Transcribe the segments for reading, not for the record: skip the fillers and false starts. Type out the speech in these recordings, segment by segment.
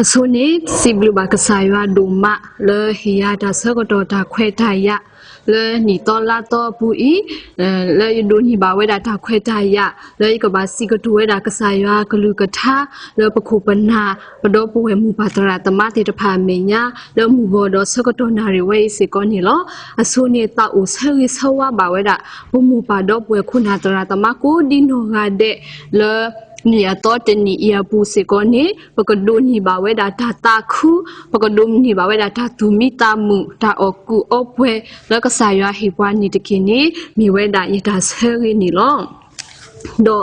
ဆိုနေစီဘလူဘာကဆိုင်ဝါဒူမာလေဟီယာဒါဆကတော့ဒါခွဲထိုင်ရလေနီတော်လာတော့ပူဤလေဒူနီဘာဝဲဒါဒါခွဲထိုင်ရလေကဘာစီကတူဝဲဒါကဆိုင်ဝါကလူကထားလေပခုပနာပဒောပဝဲမူပါတရာတမတိတဖာမေညာလေမူဘောတော့ဆကတော့နာရီဝဲစီကောနီလောအဆိုနေတာဦးဆရီဆဝါဘာဝဲဒါဘမူပါတော့ပွဲခုနာတရာတမကိုဒီနိုဂါတဲ့လေni ato teni ia bu sekone pekadu ni bawe data taku pekadu ni bawe data tumi tamu da oku opwe la kasaya hibwa ni tikini mi we da ita seri ni lo do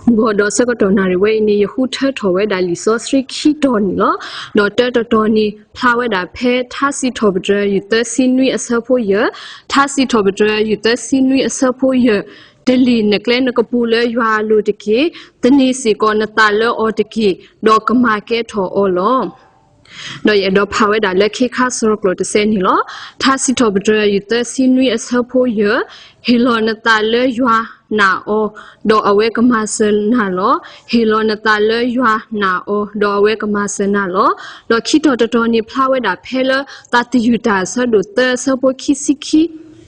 ngo do sekato na ri we ni hu the tho we da li so sri khi do ni lo do te to ni pha we da phe tha si tho bdre yu te sinui asa pho ye tha si tho bdre yu te sinui asa pho yeတလီနကလဲနကပူလဲရွာလူတကေတနီစီကောနတာလဲအော်တကေဒေါကမာကဲထော်အော်လောနော်ရတော့ဖာဝဲဒါလက်ခိခါဆိုကလို့တစဲနီလောသာစီတော်ဘဒရယူတစီနွီအစဖို့ရဟီလောနတာလဲရွာနာအောဒေါ်အဝဲကမဆန်နာလောဟီလောနတာလဲရွာနာအောဒေါ်အဝဲကမဆန်နာလောလောခိတော်တော်နီဖာဝဲဒါဖဲလတတယူတာဆဒုတဆဖို့ခိစီခိ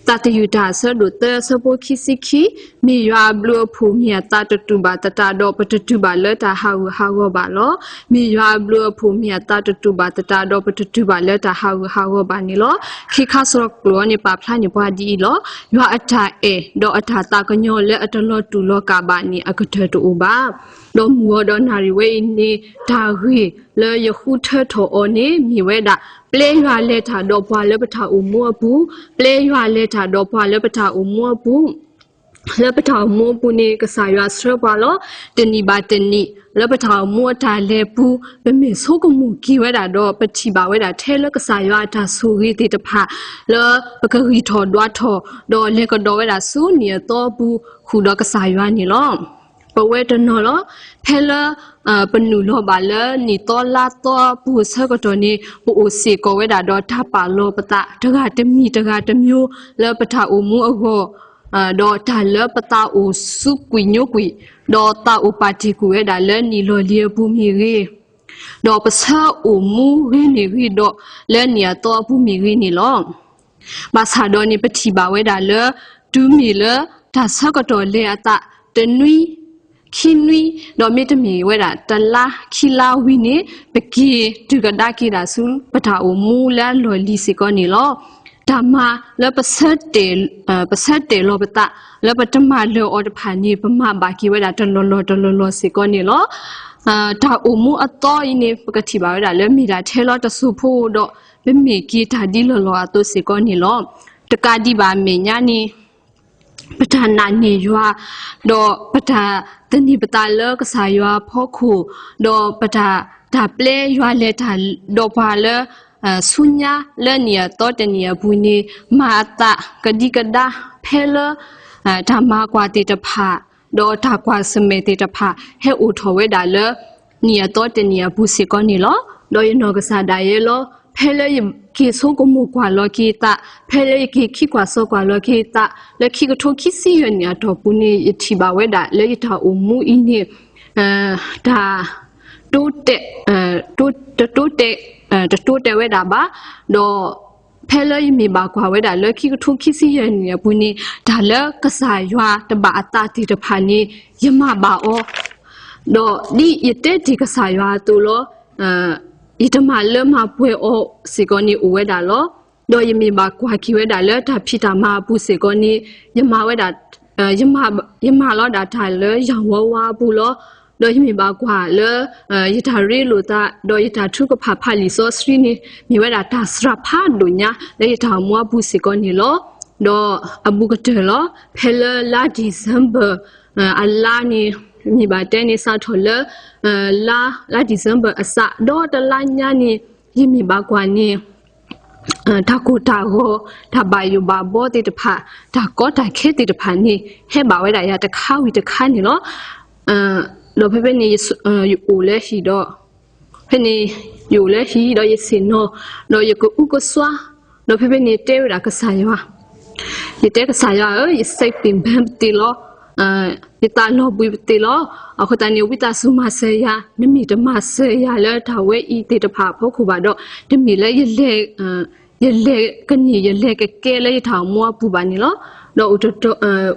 ตาตยูดาสดุเตสโปคิสิคิมียาบลัวภูมิตาตตุบาตตาดอปตตุบาเลตาฮาวบาลอมียาบลัวภูมิตาตตุบาตตาดอปตตุบาเลตาฮาวบานิลอคิคาสรกลัวนี่ปาพลานี่บาดีลอยาอัตาเอดออัตาตากญอเลอัตโลตุโลกาบานี่อกเทตุบาดอมัวดอนาริเวนี่ดาฮีle yahu the tho oni mi we da ple ywa le tha do bwa le patha u mo bu ple ywa le tha do bwa le patha u mo bu le patha mo bu ni ka sa ywa sra ba lo tini ba tini le patha mo ta le bu be mi so ko mu ki we da do pathi ba we da the le ka sa ywa da su ri ti ta pha le pa ka ri tho dwa tho do le ko do we da su ni to bu khu do ka sa ywa ni loปเวทนอลเพลปนุโลบาลนี่ตอลาตอปูเซกตอนี่ปูโอซีกเวดาดอทาปาโลปตะตกาตมีตกาตมิวเลปทาอุมูอโกดอทาเลปตาอุสุกุญโยกุยดอตาอุปาติกุเวดาเลนี่โลเลียภูมิรีดอปะซาอุมูรีนี่รีดอเลนี่ตอภูมิรีนี่ลองบาซาดอนี่ปฏิบาเวดาเลดูมีเลทาซกตอเลอะตะตะนุยခိနွီဒေါ်မီတမီဝဲတာတလာခီလာဝီနေပကီတူကဒါကီဒါဆုပထာအမူလာလော်လီစီကောနီလောဓမ္မလပစတ်တေလောပတလပတမလောအော်တဖာနီပမဘာကီဝဲတာတလောစီကောနီလောဒါအမူအတော်ဤနေပကတိပါဝဲတာလဲမီတာထဲလောတဆုဖို့တော့မမီကီတာဒီလောအတိုစီကောနီလောတကဒီပါမေညာနီပဋ္ဌာနာနေရွာတော့ပဋ္ဌာတဏိပတာလကဆာရွာဖောခုတော့ပဋ္ဌာဒါပလေရွာလေတာတော့ပါလဆုညာလနီယတော့တနီယဘူးနေမာတာကဒီကဒါဖဲလဓမ္မကွာတိတဖာတော့ဓာကွာစမေတိတဖာဟဲဥထောဝဲဒါလနီယတော့တနီယဘူးစီကောနီလောတော့ယနောကဆာဒါယေလောဖဲလေကေဆိုကမူကွာလောကေတာဖဲလေကေခိကွာဆောကွာလောကေတာလက်ခိကထိုခိစီယညာတော့ပူနေအထီပါဝဲဒါလေတာအမူအင်းနေဒါတိုးတဲ့ဝဲဒါပါတော့ဖဲလေမီပါကွာဝဲဒါလက်ခိကထိုခိစီယညာပူနေဒါလကစားရွာတပါအတာတီတဖာနေယမပါအောတော့ဒီရတဲ့ဒီကစားရွာတူလောဤတမလမပွဲအောစီကောနီဝဲဒါလောဒေါ်ယမီဘာကွာခီဝဲဒါလတာဖိတာမပူစီကောနီယမဝဲဒါယမလောဒါထိုင်လရောင်ဝဝဘူးလောဒေါ်ယမီဘာကွာလယထာရီလိုတာဒေါ်ယထာထုကဖဖလီဆိုစရီနီမြဝဲဒါတာစရဖာဒုညာလေယထာမွားပူစီကောနီလောဒေါ်အဘူကတဲလောဖဲလလာဒီဇမ်ဘာအလာနီมีบาเตนิสาทอลลาดิเซมเบอร์อสะดอตลาญานี่ยิมีบากวานี่ทากูตาโกทาบายุบาโบติตพาทาก็ทาเคติตพานี่เฮบาไว้ดายาตะข้าวิตะข้านี่เนาะโลเพเปนี่อยู่อูเลฮีดอเพนี่อยู่เลฮีดอยสินโนโลยกูอุกสวาโลเพเปนี่เตวดากะสายวะยเตกะสายวะยไซปิมแบมติโล ဒီတာလောဘွေတေလောအခုတန်နေဝိတာစုမဆေယနမီတမဆေယလဲထာဝဲဤတေတဖာဖို့ခုပါတော့ဒီမီလဲရလေကနီရလေကဲလဲထောင်မောပူပါနီလောတော့ဥတ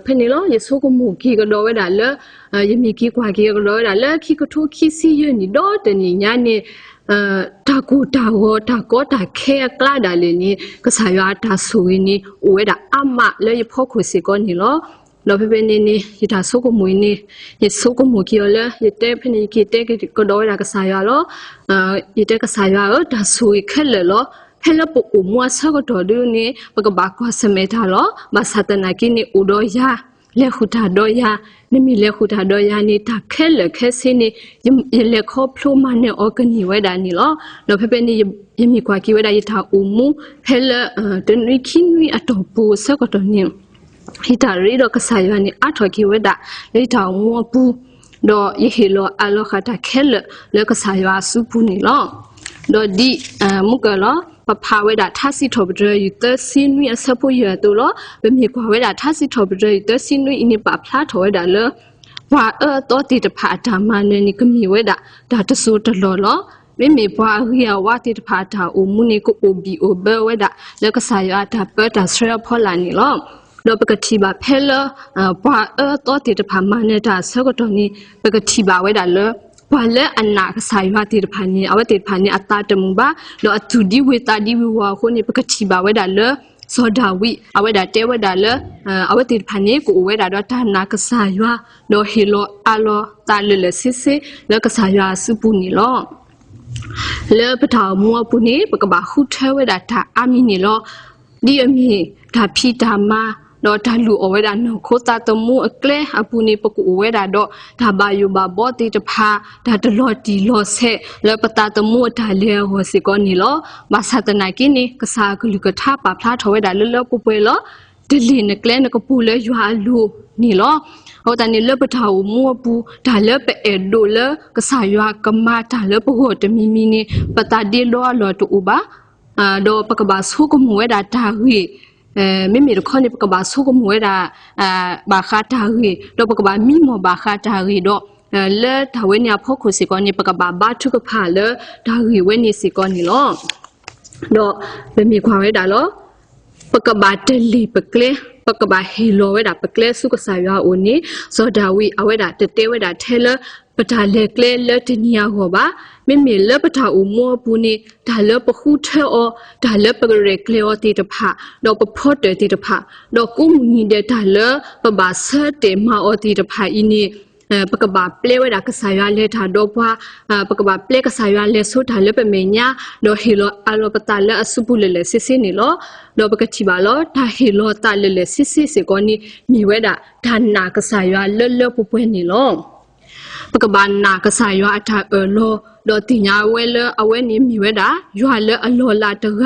ဖနေလောရဆိုးကမှုကီကတော့ဝဲတာလဲယမီကီကွာကီကတော့တာလဲခီကထုခီစီယနီတော့တနီညာနေတာကူတာဝတာကောတာခဲကလာဒါလေနီကဆာရတာဆူဝီနီဝဲတာအမလဲဖို့ခုစီကောနီလောလောဖေနေနေရတာဆိုးကမွေနေရဆိုးကမှုကီလဲရတဲ့ဖနေကီတဲ့ကတော့တာကဆာရလောရတဲ့ကဆာရတော့ဒါဆူခဲလေလောဟဲလပူမွာဆကတော့ဒူနေပကဘာကွာစမေထားလောမဆတ်နာကိနေဥဒိုယာလေခုတာဒိုယာနမီလေခုတာဒိုယာနေတာခဲလခဲစင်းနေရလေခေါပလိုမနဲ့အော်ဂနီဝဲတာနီလောလောဖေဖေနေယမီကွာကီဝဲတာရထားဥမှုဟဲလတနရီခိနွီအတော်ပူဆကတော့နေဟီတာရီတော့ကဆာယနီအထော်ကီဝဲတာလေထောင်မောပူတော့ယဟီလောအလောခတာခဲလေကဆာယဆူပူနီလောတော့ဒီမုကလောပပဝဲတာထစီထောပဒရယူသစင်းနွီအစပူရတူလောဗမေကွာဝဲတာထစီထောပဒရယူသစင်းနွီအင်းပဖလာထောဝဲတာလောဝါတော့တိတဖာဓမ္မနဲ့နိကမီဝဲတာဒါတဆူတလောလောမေမေဘွားရီယဝတိတဖာတာအမှုနေကိုအိုဘီအိုဘဝဲတာလကဆာရတာပတ်တာဆရဖောလာနီလောလောပကတိပါဖဲလဘွာတော့တိတဖာမနဲ့တာဆကတော့နိပကတိပါဝဲတာလောဘာလဲအနာကဆိုင်ဝတိဖာနီအဝတိဖာနီအတာတမှုပါလောအသူဒီဝေတာဒီဝဝခုနေပကတိပါဝဲတာလောစောဒဝိအဝဲတာတဲဝဲတာလောအဝတိဖာနီကိုဝဲတာတော့တာနာကဆိုင်ဝလောဟီလောအလောတာလလစစ်စစ်လောကဆိုင်ဝစုပူနီလောလောပထောင်မောပူနီပကဘာခုထဲဝဲတာတာအမီနီလောဒီအမီဒါဖီတာမာတော့ဒါလူအဝဲတာနော်ခိုးတာတမှုအကလဲအပူနေပကူအဝဲတာတော့ဒါဘာယူဘာဘောတိတဖာဒါတလော်တီလော်ဆက်လောပတာတမှုဒါလေဟောစီကောနီလောမဆတ်နာကိနေကစားကလူကထပါဖလားထဝဲတာလောလောပူပွဲလောဒီလီနကလဲနကပူလဲရွာလူနီလောဟောတန်လောပထာဝမောပူဒါလပဲအဒိုလကစားရွာကမာဒါလပဟောတမီမီနေပတာဒီလောလောတူဘာတော့ပကဘာဆုကမွဲတာဒါဟီမေမေရခေါနေပကဘာဆုကမွေရာဘာခါတာရီတော့ပကဘာမီမောဘာခါတာရီတော့လဲဒါဝဲညာဖို့ခုစီကောနေပကဘာဘာထုကဖာလဲဒါရီဝဲနေစီကောနေလောတော့မေမေခွာဝဲတာလောပကဘာတလီပကလေပကဘာဟီလိုဝဲတာပကလေဆုကဆာရွာအိုနေဇော်ဒါဝီအဝဲတာတဲဝဲတာထဲလပတာလေကလေလတနီယာဟောပါမေမေလပတာအမောပူနေဒါလပခုထဲအောဒါလပကရေကလေအောတီတဖာတော့ပဖော့တေတီတဖာတော့ကုမနီတဲ့ဒါလပဘာဆတ်တေမာအောတီတဖာအင်းနေပကဘာပလေဝဒါကဆာရလေထာတော့ဘွာပကဘာပလေကဆာရလေဆိုဒါလပမေညာတော့ဟီလိုအလောပတာလအစုပူလေလေစစ်စစ်နေလောတော့ပကတိပါလောဒါဟီလိုတာလေလေစစ်စစ်စေကောနီမိဝဲဒါဒါနာကဆာရလောလောပပွဲနေလောပကဘာနာကဆာယအထာလောတော့တင်ညာဝဲလအဝဲနေမိဝဲတာရွာလအလောလာတက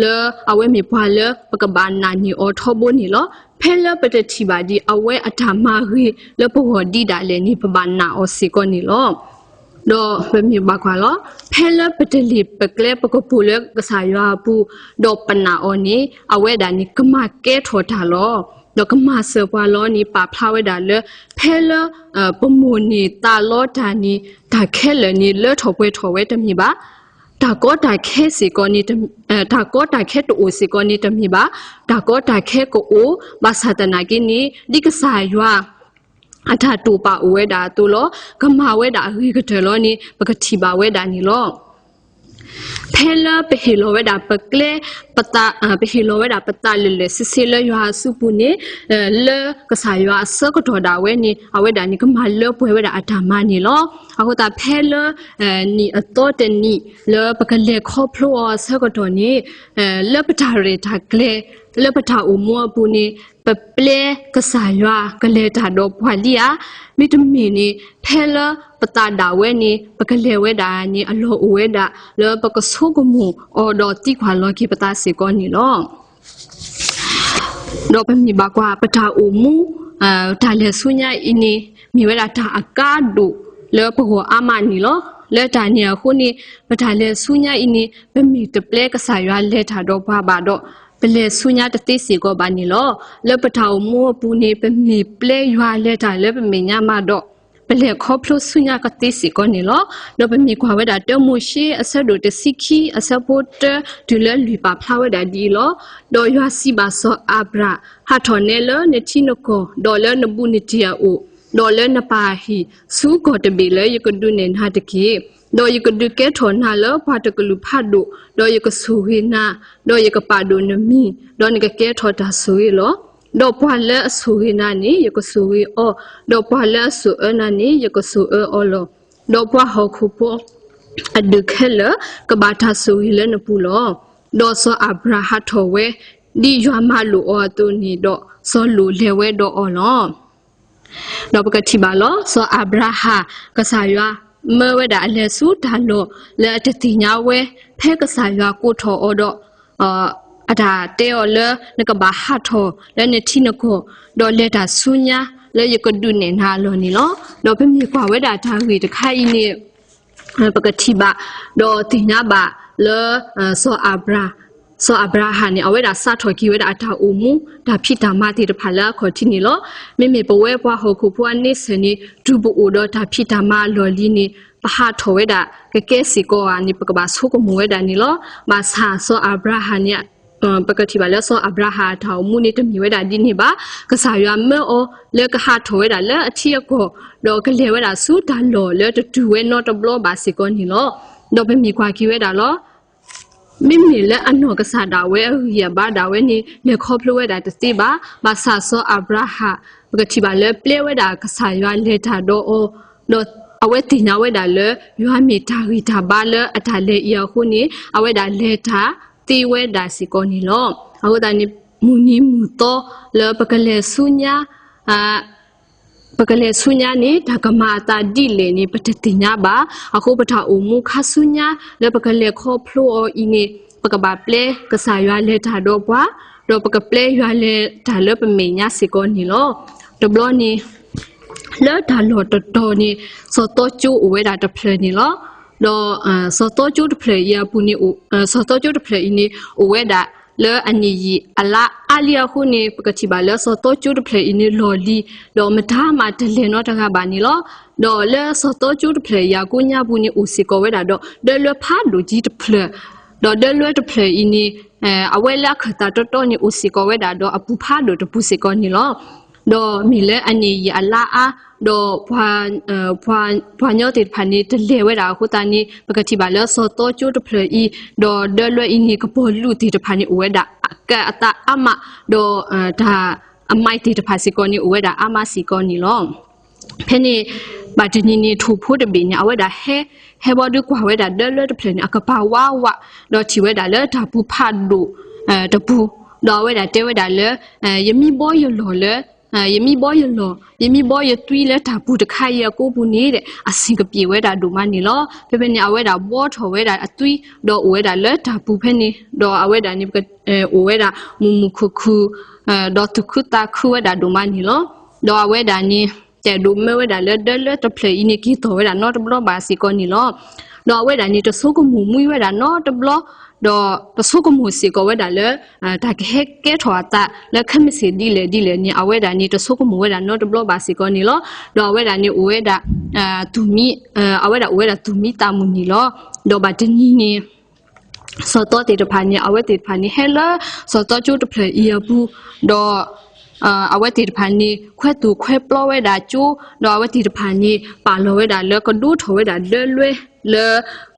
လောအဝဲမိပွားလပကဘာနာနီအောထောဘိုနီလောဖဲလပတတိပါဒီအဝဲအထာမရီလပဟောဒီဒါလေနိပဘာနာအောစီကောနီလောတော့ဘယ်မြေပါခွာလောဖဲလပတလီပကလေပကပူလကဆာယပူတော့ပနာအောနီအဝဲဒါနိကမကဲထောတာလောတော့ကမဆပွာလောနီပါဖလာဝဲတာလေဖဲလပမူနီတာလောတာနီဒါခဲလနီလေထောပွဲထောဝဲတမီပါဒါကောတာခဲစီကောနီဒါကောတာခဲတူစီကောနီတမီပါဒါကောတာခဲကိုအိုဘာသာတနာကိနီဒီကဆာယွာအထတူပါဝဲတာတူလောကမဝဲတာရီကတယ်လောနီပကတိပါဝဲတာနီလောဖဲလပဟီလိုဝဲတာပကလေပတာပဟီလိုဝဲတာပတာလေလေစစီလရွာစုပူနေလေကဆာရွာစကတော်တာဝဲနေအဝဲတာနီကမလပွဲဝဲတာအထာမနီလောအခုတာဖဲလနီအတော့တနီလေပကလေခေါပလောစကတော်နီလေပတာရေတာကလေလေပတာအမောပူနေပပလေကဆာရွာကလေတာတော့ဘွာလီယာမီတမီနီဖဲလပတာဒါဝဲနေပကလေဝဲတာနီအလောဝဲတာလေပကဆုကမှုအော်တော့တိခွာလောကိပတာစီကောနီလောတော့ပမီဘကွာပတာအမှုဒါလေဆုညာအင်းနီမိဝဲတာဒါအကားဒုလေပကောအမနီလောလေတာနီခုနီပတာလေဆုညာအင်းနီပမီတပလေကဆာရွာလေတာတော့ဘာတော့ ပလေဆုညာတတိစီကိုပါနီလောလပထောင်မောပူနေပမီပလေရွာလက်တာလပမီညာမတော့ပလေခေါပလို့ဆုညာကတိစီကိုနီလောလပမီကွာဝဲတာတမှုရှိအဆက်တို့တစီခီအဆက်ပိုတဒူလလူပါဖလာဝဲတာဒီလောဒေါ်ရွာစီပါဆောအဘရာဟာထော်နေလနေချီနကိုဒေါ်လနဘူးနီတီယာအိုဒေါ်လနပါဟီစူကိုတဘီလေယကဒုနေနာတကီဒေါ်ယကဒုကဲထော်နာလဖာတကလူဖတ်တို့ဒေါ်ယကဆူဟီနာဒေါ်ယကပါဒိုနမီဒေါ်နကကဲထော်တာဆူရီလောဒေါ်ပွာလဲဆူဟီနာနီယကဆူရီအောဒေါ်ပွာလဲဆူအနာနီယကဆူအောလောဒေါ်ပွာဟခုပိုအဒုခဲလကဘာသာဆူဟီလနပူလောဒေါ်ဆောအဘရာဟထောဝဲဒီရွာမလူအောတူနီဒေါ်ဆောလူလေဝဲဒေါ်အောလောဒေါ်ပကတိပါလောဆောအဘရာဟာကဆာရွာเมื่อเวลาเลสูดาโลและจะติญาเวแพกษายากูทออดอาดาเตอเลนกบาฮัทอและในที่นก็ดอเลดาสุญญาและยกดูเนนาโลนี่ลอดอเปมีกว่าเวดาทาวีตะไคนี่ปกติบะดอติญาบะเลโซอาบราโซอาบราฮานี่เอาเวดาซาทอกีเวดาทาอูมูดาพิตามาติตะพาละขอที่นี่ลอไม่ปะเวปะฮอคุพวานิสนี่ดูบุอูดอดาพิตามาลอลีนี่ปะหาทอเวดากะเกสิโกอานี่ปกบาสุกมูเวดานี่ลอมาซาโซอาบราฮานี่ปกติบาแล้วโซอับราฮาทาวมูนี่ตมีเวดาดินี่บากะสายาเมอเลกะหาทอเวดาเลอทิยโกดอกะเลเวดาสุดาโลเลตดูเวนอตบลอบาสิโกนี่ลอดอเปมีกว่ากีเวดาลอมิมีและอันนกษาดาเวเฮียบาดาเวนี่เลคอพลเวดาตติบาบาซาโซอับราฮาปกติบาเลเปลเวดากะสายาเลทาโดโอโดအဝဲတင်ညာဝဲတာလေရွာမီတာဂီတာဘာလေအတာလေရခုနီအဝဲတာလေတာတီဝဲတာစီကိုနီလောအခုတန်မူနီမူတော့လေပကလေဆုညာပကလေဆုညာနေဒါကမာတာဒီလေနေပတတင်ညာပါအခုပထအုံမူခဆုညာလေပကလေခေါဖလိုအင်းနေပကဘာပလေကဆာရွာလေတာတော့ပွားတော့ပကပလေရွာလေတာလေပမေညာစီကိုနီလောတဘလောနီเลดาโลตโตนี่สตอจูอเวดาตะเพลนี่ลอดอสตอจูตะเพลยาปุนี่สตอจูตะเพลอินี่อเวดาเลอันนี้อะละอาเลียခုนี่ปกติบาเลสตอจูตะเพลอินี่ลอลีดอมทามาตะเลนอตะกะบานี่ลอดอเลสตอจูตะเพลยากุญาปุนี่อุสิโกเวดาดอเดลพาดูจีตะเพลดอเดลตะเพลอินี่อเวละขตาตโตนี่อุสิโกเวดาดออปุพาดูตะปุสิโกนี่ลอดอมีเลอันนี้อะละอาดอพวาญอติพันนี่ตะเลเวดาคุตานี่ปกติบาเลสตอจูตะเพลอีดอเดลอินี่กะปอลุติตะพันนี่อเวดากะอะตาอะมะดอดาอะไมติตะพัสิกอนี่อเวดาอะมาสิกอนี่ลอเพนี่บาดนี่นี่ถูพูดบิญาอเวดาเฮบอดุกว่าเวดาเดลตะเพลนี่อะกะปาวาวะดอทิเวดาเลตาปูพาดุตะปูดอเวดาเตเวดาเลยมีบ่ยลอเลยมีบ่อยลอยมีบ่อยตุยและตาปูตะไคยกูปูนี่เดอสิกะปีเวดาดูมานี่ลอเปนี่อเวดาบ่ทอเวดาอตุยดออเวดาเลตาปูเพนี่ดออเวดานี่กะอเวดามุคุดอตุคุตาคุเวดาดูมานี่ลอดออเวดานี่แต่ดูเมเวดาเลเดเลตะเพลอินี่กีโตเวดานอตบลอบาสิกอนี่ลอดอเวดานี่ตะโซกมุมุยเวดานอตบลอดอตะโซกมุสิกอเวดาเลตาแกถอตะและคมิสิดีเลนี่อเวดานี่ตะโซกมุเวดานอตบลอบาสิกอนี่ลอดอเวดานี่อเวดาตุมิอเวดาตุมิตามุนี่ลอดอบาตนี่นี่สตอติตะพานี่อเวติตะพานี่เฮลสตอจูตะเพลอียบูดออเวติตะพานี่แควตูแควปลอเวดาจูดออเวติตะพานี่ปาโลเวดาเลก็ดูทอเวดาเดลวยเล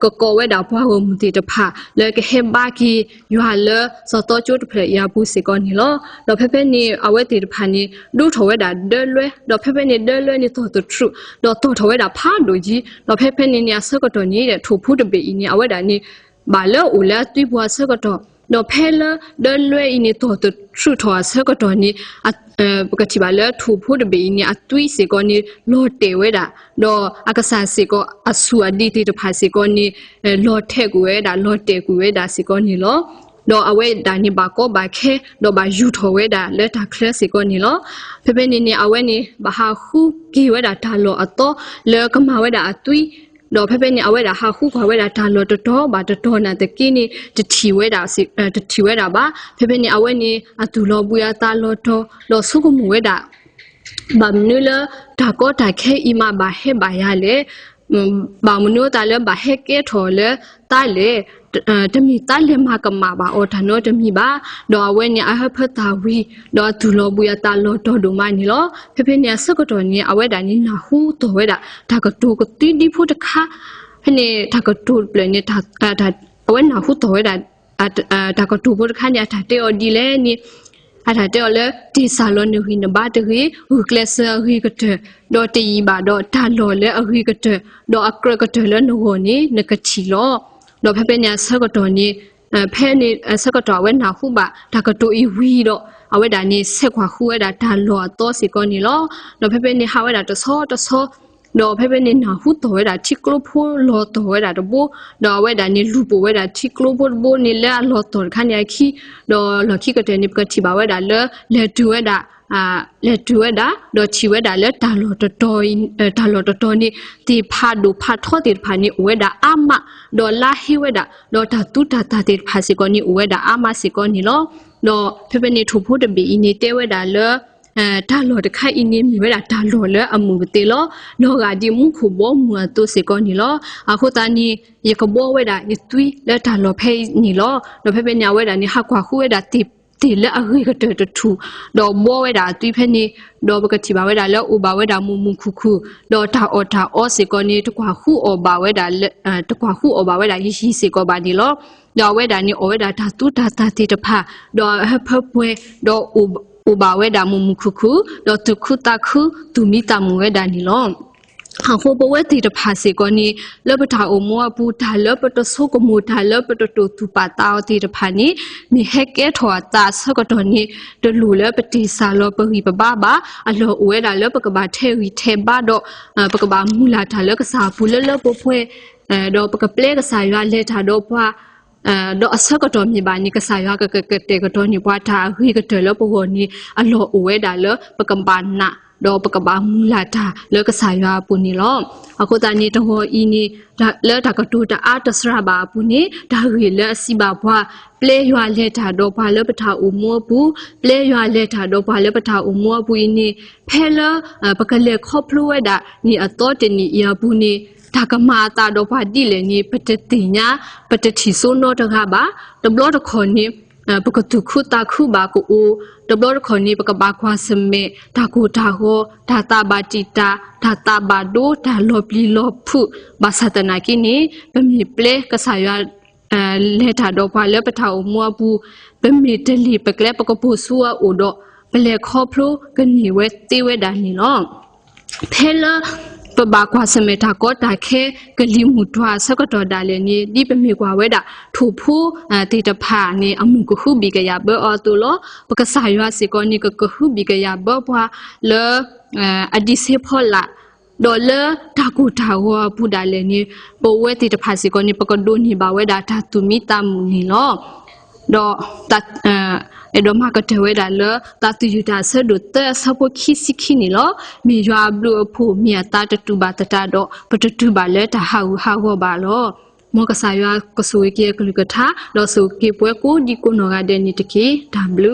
ก็เวดาพวามุติตะพาเลก็เฮบากียูฮาเลสตอจูตะเพลยาบูสิกอนี่ลอดอเพเพนี่อเวติตะพานี่ดูทอเวดาเดลวยดอเพเพนี่เดลวยนี่ตอตทรูดอตอทอเวดาพาดูจีดอเพเพนี่เนี่ยสกตอนี่เดทูพูตะเบอีนี่อเวดานี่บาเลอูเลตุยบัวสกตอดอเพลเดลวยอีนี่ตอตทรูทอสกตอนี่ปกติบาเลทูพูดเบนี่อตุยสิกอนี่โลเตเวดาดออากาศสิกออสุอดีติตะพาสิกอนี่โลเทกูเวดาโลเตกูเวดาสิกอนี่ลอดออเวดานี่บาโกบาเคดอบายูทอเวดาเลตาเคลสิกอนี่ลอเพเปนี่นี่อเวนี่บาฮาฮูกีเวดาทาโลอโตเลกมาเวดาอตุย တော့ဖက်ဖက်နေအဝဲတာဟာခုခွာဝဲတာဒါလော်တော်ဘာတော်နာတကိနေတတီဝဲတာစီတတီဝဲတာပါဖက်ဖက်နေအဝဲနေအတူလောဘူးရတာလော်တော်လော်စုကမှုဝဲတာဘာမနူလာဒါကောတာခဲအီမာဘာဟဲဘာရလေဘာမနူတာလဲဘာဟဲကဲထော်လဲတာလေတမီတာလေမကမာဘာအော်ထနောတမီဘာတော့အဝဲနေအဟဖတာဝီတော့ဒူလောဘူးရတာလော်တော်ဒိုမနီလောဖက်ဖက်နေစကတော်နေအဝဲတာနေနာဟူတော်ဝဲတာဒါကတူကတိဒီဖို့တခါဖနေဒါကတူပလနေဒါအဝဲနာဟူတော်ဝဲတာဒါကတူဖို့တခါညာတာတေော်ဒီလဲနေအထာတေော်လဲဒီဆာလောနေဟိနဘာတခေဟူကလဆာဟိကတဲ့တော့တီဘာတော့ဒါလော်လဲအဟိကတဲ့တော့အကရကတဲ့လဲနိုနေနကချီလောတော့ဖက်ဖက်ညာဆကတော်နေဖဲနေဆကတော်ဝဲနာဟုပါဒါကတူအီဝီတော့အဝဲဒါနေဆက်ခွာခုဝဲဒါဒါလော်တော့စီကောနေလောတော့ဖက်ဖက်နေဟာဝဲဒါတဆောတော့ဖက်ဖက်နေနာဟုတော်ဝဲဒါချီကလိုဖိုလော်တော်ဝဲဒါတော့ဘောတော့ဝဲဒါနေလူပိုဝဲဒါချီကလိုဖိုဘောနေလဲလော်တော်ခါနေခီတော့လော်ခီကတဲ့နေပကတိပါဝဲဒါလဲတူဝဲဒါလက်တူဝဲတာတော့ချီဝဲတာလက်တာလော်တော်နေဒီဖာဒူဖာထောတိဖာနေဝဲတာအမတော့လာဟိဝဲတာတော့တာတူတာတိဖာစီကောနေဝဲတာအမစီကောနေလောတော့ဖေဖေနေထူဖို့တဘီနေတဲဝဲတာလဲဒါလော်တခိုင်အင်းနေမြဝဲတာဒါလော်လဲအမှုတေလောလောကဒီမှုခုဘောမူတူစီကောနေလောအခုတန်နီရကဘောဝဲတာယသွီလက်တာလော်ဖေးနေလောတော့ဖေဖေညာဝဲတာနေဟာကွာခုဝဲတာတီလဲအခေကတဲ့ထူတော့ဘောဝဲတာတီဖက်နေတော့ဘကတိပါဝဲတာလဲဥပါဝဲတာမူခုတော့တာအော်စီကောနေတကွာခုအော်ပါဝဲတာတကွာခုအော်ပါဝဲတာရီစီကောပါဒီလောတော့ဝဲတာနေအော်ဝဲတာတာတူတာတီတဖာတော့ဟဖပွဲတော့ဥပါဝဲတာမူခုတော့တုခုတခုသူမိတမဝဲတာနီလောဟာဟိုဘဝတိတဖာစီကောနီလဘတာအမောပူတာလဘတဆုကမူတာလဘတတူတူပါတာတိတဖာနီမိဟက်ကဲထောတာဆကတော်နီတလူလပတိစာလောပဟိပဘာဘာအလောဝဲတာလပကဘာထဲဝီထဲဘာတော့ပကဘာမူလာတာလကစားပူလလပဖွဲတော့ပကပလေကစားရလက်တာတော့ပွားတော့အစကတော့မြေပါနီကစားရကတဲ့ကတော့နီပွားတာဟိကတဲ့လပဝနီအလောဝဲတာလပကဘာနာတော့ပကဘာမူလာတာလကစားရပူနီလောအခုတန်နေတော့အီနီဒါလဲတာကတူတာအာတစရပါပူနီဒါရီလဲစီပါဘွားပလေရွာလက်တာတော့ဘာလပထာဦးမောဘူးပလေရွာလက်တာတော့ဘာလပထာဦးမောဘူးနီဖဲလပကလေခေါပလူဝဲတာနီအတော်တနီရဘူးနီဒါကမာတာတော့ဘာဒီလေနီပတတိညာပတတိဆိုနောတကပါတဘလတခေါ်နီပကတုခုတာခုဘာကိုတဘလခေါ်နီပကဘာခွာစမေဒါကိုဒါဟောဒါတာဘာတီတာဒါတာဘာဒိုဒါလောပလီလောဖုဘာသတနာကိနီပမီပလေကဆာယလက်တာတော့ဘာလဲပထာအမွားဘူးပမီတလီပကလေပကပူဆူအိုတော့ပလေခေါပလိုကနီဝဲတေဝဲဒါနီလောဖဲလာပဘာကွာစမေတာကောတာခဲကလီမူထွားစကတော်ဒါလည်းနေဒီပမီကွာဝဲတာထူဖူတေတဖာနေအမှုကခုဘီကရဘောအတူလောပကဆာရွာစီကောနီကခုဘီကရဘောဘွာလေအဒီစေဖောလာဒေါ်လာတာကူတာဝပူဒါလည်းနေပဝဲတေတဖာစီကောနီပကဒိုနီဘဝဲတာတာတူမီတာမူနီလောတော့တအဲ့တော့မကတဲ့ဝဲတာလတာတူယူတာဆဒုတဆပ်ခိစီခိနီလောမြေရွာဘလူဖို့မြတ်တာတူပါတတာတော့ပတတူပါလဲတာဟာဟောပါလောမောကဆာရွာကဆူကေကလူကထာလောဆူကေပွဲကိုဒီကိုနောကတဲ့နီတကေဒါဘလူ